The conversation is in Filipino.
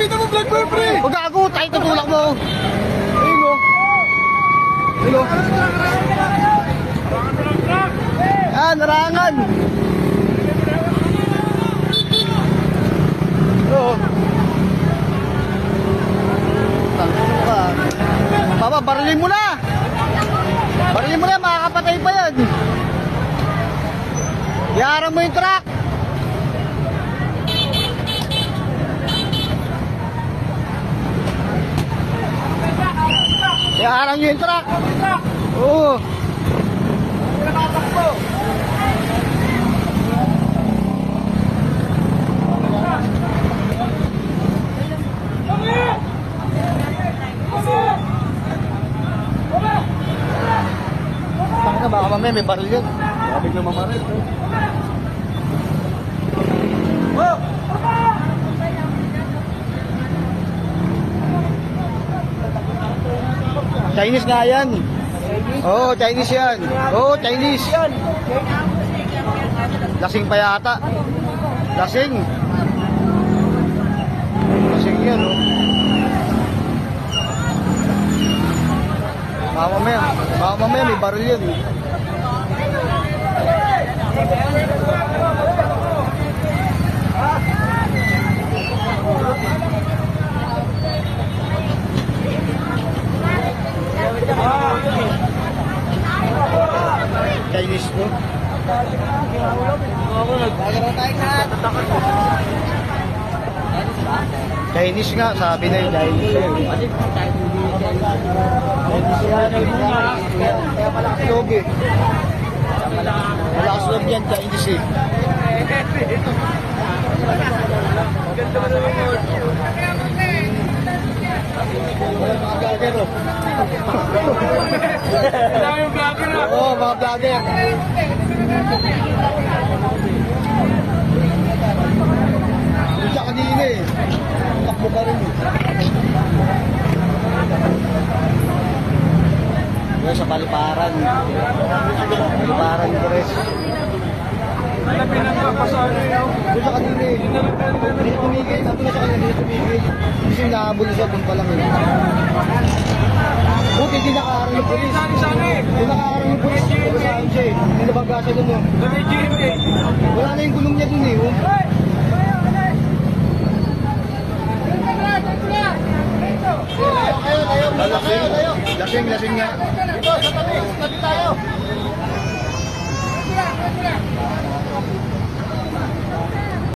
Pakita mo vlog mo, pre! Huwag gago, tayo tutulak mo. Ayun o. Ayun o. Ah, narangan. Oo. Papa, barilin mo na. Barilin mo na, makakapatay pa yan. Iarang mo yung truck. Iarang nyo yung truck. Oo. Baka mamaya may baril yun. Baka biglang mamaril. Chinese nga yan. Oo, Chinese yan. Oo, Chinese. Lasing pa yata. Lasing. Lasing yan, oh. Baka mamaya may baril yun. Chinese po. Chinese nga, sabi na yung Chinese. Kaya malakas loob eh. Malakas loob yan, Chinese eh. Ganda mo naman mo. Mga vlogger oh. Dami yung vlogger ah. Oo, mga vlogger. Doon siya kanina eh. Takbo ka rin eh. Doon sa Paliparan. Paliparan ko rin. Doon siya kanina eh. Hindi tumigil. Sabi na siya kanina, hindi tumigil. Kasi nahabol siya doon pa lang eh. Buti hindi nakaharang yung polis. Hindi nakaharang yung polis. Pagkasaan siya eh. Hindi nabangga siya doon eh. Wala na yung gulong niya doon eh. Lasing nga. Ito, sa tabi tayo.